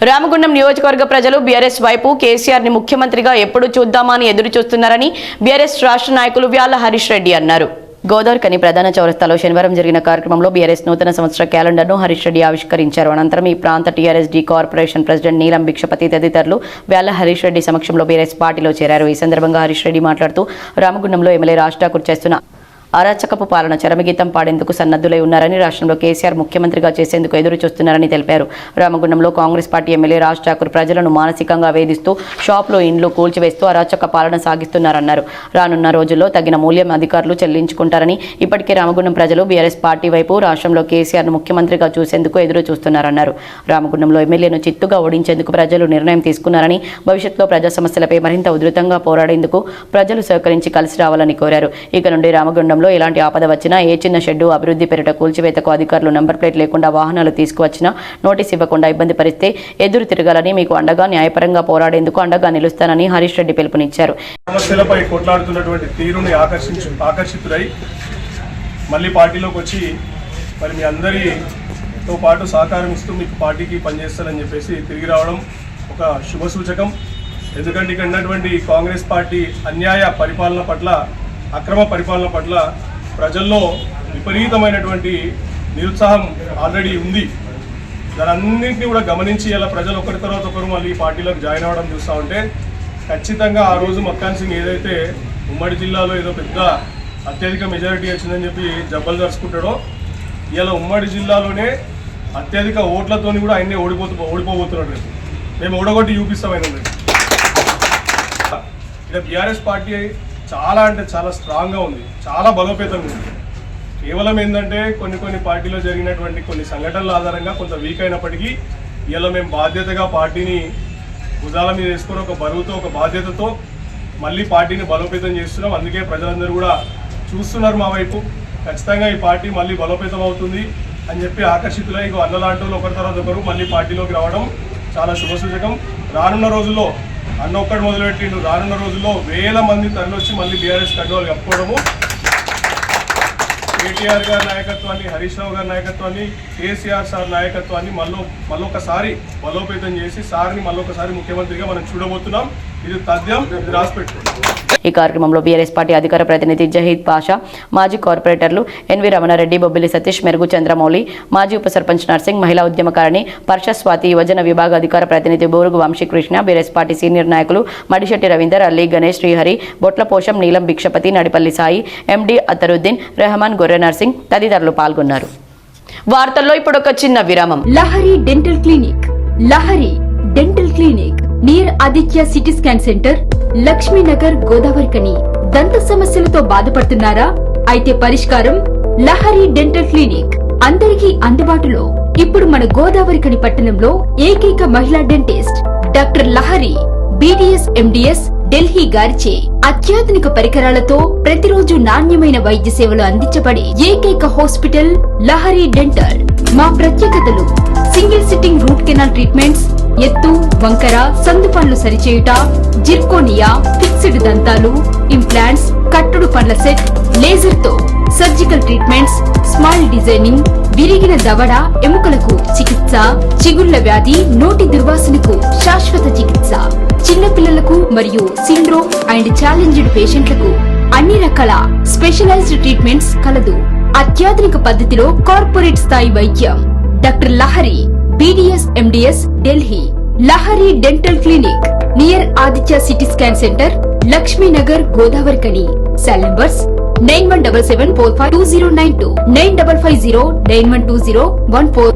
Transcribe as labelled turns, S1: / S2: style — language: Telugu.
S1: రామగుండం నియోజకవర్గ ప్రజలు బీఆర్ఎస్ వైపు కేసీఆర్ ని ముఖ్యమంత్రిగా ఎప్పుడు చూద్దామా అని ఎదురు చూస్తున్నారని బీఆర్ఎస్ రాష్ట్ర నాయకులు వ్యాళ్ల హరీష్ రెడ్డి అన్నారు. గోదావరికని ప్రధాన చౌరస్తాలో శనివారం జరిగిన కార్యక్రమంలో బీఆర్ఎస్ నూతన సంవత్సర క్యాలెండర్ను హరీష్ రెడ్డి ఆవిష్కరించారు. అనంతరం ఈ ప్రాంత టీఆర్ఎస్ డి కార్పొరేషన్ ప్రెసిడెంట్ నీలం భిక్షపతి తదితరులు వ్యాళ్ల హరీష్ రెడ్డి సమక్షంలో బీఆర్ఎస్ పార్టీలో చేరారు. ఈ సందర్భంగా హరీష్ రెడ్డి మాట్లాడుతూ రామగుండంలో ఎమ్మెల్యే రాజ్ ఠాకూర్ చేస్తున్న అరాచకపు పాలన చరమగీతం పాడేందుకు సన్నద్ధులై ఉన్నారని, రాష్ట్రంలో కేసీఆర్ ముఖ్యమంత్రిగా చేసేందుకు ఎదురు చూస్తున్నారని తెలిపారు. రామగుండంలో కాంగ్రెస్ పార్టీ ఎమ్మెల్యే రాజ్ ఠాకూర్ ప్రజలను మానసికంగా వేధిస్తూ షాపులో ఇండ్లు కూల్చివేస్తూ అరాచక పాలన సాగిస్తున్నారన్నారు. రానున్న రోజుల్లో తగిన మూల్యం అధికారులు చెల్లించుకుంటారని, ఇప్పటికే రామగుండం ప్రజలు బీఆర్ఎస్ పార్టీ వైపు రాష్ట్రంలో కేసీఆర్ను ముఖ్యమంత్రిగా చూసేందుకు ఎదురు చూస్తున్నారన్నారు. రామగుండంలో ఎమ్మెల్యేను చిత్తుగా ఓడించేందుకు ప్రజలు నిర్ణయం తీసుకున్నారని, భవిష్యత్తులో ప్రజా సమస్యలపై మరింత ఉధృతంగా పోరాడేందుకు ప్రజలు సహకరించి కలిసి రావాలని కోరారు. ఇక నుండి రామగుండం ఎలాంటి ఆపద వచ్చినా, ఏ చిన్న షెడ్డు అభివృద్ధి పేరిట కూల్చివేతకు అధికారులు నంబర్ ప్లేట్ లేకుండా వాహనాలు తీసుకువచ్చినా, నోటీస్ ఇవ్వకుండా ఇబ్బంది పరిస్తే ఎదురు తిరగాలని, మీకు అండగా న్యాయపరంగా పోరాడేందుకు అండగా నిలుస్తానని హరీష్ రెడ్డి పిలుపునిచ్చారు.
S2: సమస్యలపై కొట్లాడుతున్నటువంటి తీరుని ఆకర్షితులై మళ్ళీ పార్టీలోకి వచ్చి మరి మీ అందరితో పాటు సహకారం ఇస్తూ మీకు పార్టీకి పనిచేస్తారని చెప్పేసి తిరిగి రావడం ఒక శుభ సూచకం. ఎందుకంటే ఇక్కడ ఉన్నటువంటి కాంగ్రెస్ పార్టీ అన్యాయ పరిపాలన పట్ల, అక్రమ పరిపాలన పట్ల ప్రజల్లో విపరీతమైనటువంటి నిరుత్సాహం ఆల్రెడీ ఉంది. దానన్నింటినీ కూడా గమనించి ఇలా ప్రజలు ఒకరి తర్వాత ఒకరు మళ్ళీ పార్టీలోకి జాయిన్ అవ్వడం చూస్తూ ఉంటే ఖచ్చితంగా ఆ రోజు మక్కాన్ సింగ్ ఏదైతే ఉమ్మడి జిల్లాలో ఏదో పెద్ద అత్యధిక మెజారిటీ వచ్చిందని చెప్పి జబ్బలు జరుచుకుంటాడో, ఇలా ఉమ్మడి జిల్లాలోనే అత్యధిక ఓట్లతో కూడా ఆయన్ని ఓడిపోబోతున్నాడు. మేము ఓడగొట్టి చూపిస్తామైనా ఇలా బీఆర్ఎస్ పార్టీ చాలా అంటే చాలా స్ట్రాంగ్గా ఉంది, చాలా బలోపేతంగా ఉంది. కేవలం ఏంటంటే కొన్ని పార్టీలో జరిగినటువంటి కొన్ని సంఘటనల ఆధారంగా కొంత వీక్ అయినప్పటికీ ఇలా మేము బాధ్యతగా పార్టీని భుజాల మీద వేసుకొని ఒక బరువుతో, ఒక బాధ్యతతో మళ్ళీ పార్టీని బలోపేతం చేస్తున్నాం. అందుకే ప్రజలందరూ కూడా చూస్తున్నారు మా వైపు. ఖచ్చితంగా ఈ పార్టీ మళ్ళీ బలోపేతం అవుతుంది అని చెప్పి ఆకర్షితులై అన్నలాంటి వాళ్ళు ఒకరి తర్వాత ఒకరు మళ్ళీ పార్టీలోకి రావడం చాలా శుభసూచకం. రానున్న రోజుల్లో అన్న ఒక్కడు మొదలుపెట్టిండు, రానున్న రోజుల్లో వేల మంది తరలివచ్చి మళ్ళీ బీఆర్ఎస్ కండువాలు కప్పుకోవడము, కేటీఆర్ గారి నాయకత్వాన్ని, హరీష్ రావు గారి నాయకత్వాన్ని, కేసీఆర్ సార్ నాయకత్వాన్ని మళ్ళొకసారి బలోపేతం చేసి సార్ని మళ్ళొకసారి ముఖ్యమంత్రిగా మనం చూడబోతున్నాం. ఇది తథ్యం, ఇది రాసిపెట్టుకోండి.
S1: ఈ కార్యక్రమంలో బీఆర్ఎస్ పార్టీ అధికార ప్రతినిధి జహీద్ పాషా, మాజీ కార్పొరేటర్లు ఎన్వి రమణారెడ్డి, బొబ్బిలి సతీష్, మెరుగు చంద్రమౌళి, మాజీ ఉప సర్పంచ్ నర్సింగ్, మహిళా ఉద్యమకారిణి పర్ష స్వాతి, యువజన విభాగ అధికార ప్రతినిధి Borugu Vamsikrishna, BRS party senior నాయకులు మడిశెట్టి రవీందర్, అల్లీ గణేష్, శ్రీహరి, బొట్ల పోషం, నీలం భిక్షపతి, నడిపల్లి సాయి, ఎండి అతరుద్దీన్, రెహమాన్, గొర్రె నర్సింగ్ తదితరులు పాల్గొన్నారు. వార్తల్లో ఇప్పుడు ఒక చిన్న విరామం.
S3: Lahari dental clinic. Lahari dental clinic near Aditya CT scan centre, Lakshmi Nagar, Godavarikhani. దంత సమస్యలతో బాధపడుతున్నారా? అయితే పరిష్కారం లహరి డెంటల్ క్లినిక్. అందరికీ అందుబాటులో. ఇప్పుడు మన గోదావరికని పట్టణంలో ఏకైక మహిళా dentist doctor Lahari BDS MDS Delhi గారిచే అత్యాధునిక పరికరాలతో ప్రతిరోజు నాణ్యమైన వైద్య సేవలు అందించబడే ఏకైక హాస్పిటల్ లహరి డెంటల్. మా ప్రత్యేకతలు: single sitting root canal treatments, ఎత్తు, వంకర, సందుపండ్లు సరిచేయుట, జిర్కోనియా, ఫిక్స్డ్ దంతాలు, ఇంప్లాంట్స్, కట్టుడు పండ్ల సెట్, లేజర్ తో సర్జికల్ ట్రీట్మెంట్స్, స్మైల్ డిజైనింగ్, విరిగిన దవడ ఎముకలకు చికిత్స, చిగుళ్ల వ్యాధి, నోటి దుర్వాసనకు శాశ్వత చికిత్స, చిన్నపిల్లలకు మరియు సిండ్రోమ్ అండ్ ఛాలెంజ్డ్ పేషెంట్లకు అన్ని రకాల స్పెషలైజ్డ్ ట్రీట్మెంట్స్ కలదు. అత్యాధునిక పద్ధతిలో కార్పొరేట్ స్థాయి వైద్యం. Doctor Lahari BDS MDS Delhi. Lahari dental clinic near Aditya CT scan centre, Lakshmi Nagar, Godavarikhani. Cell numbers 9177452092, 9550912014.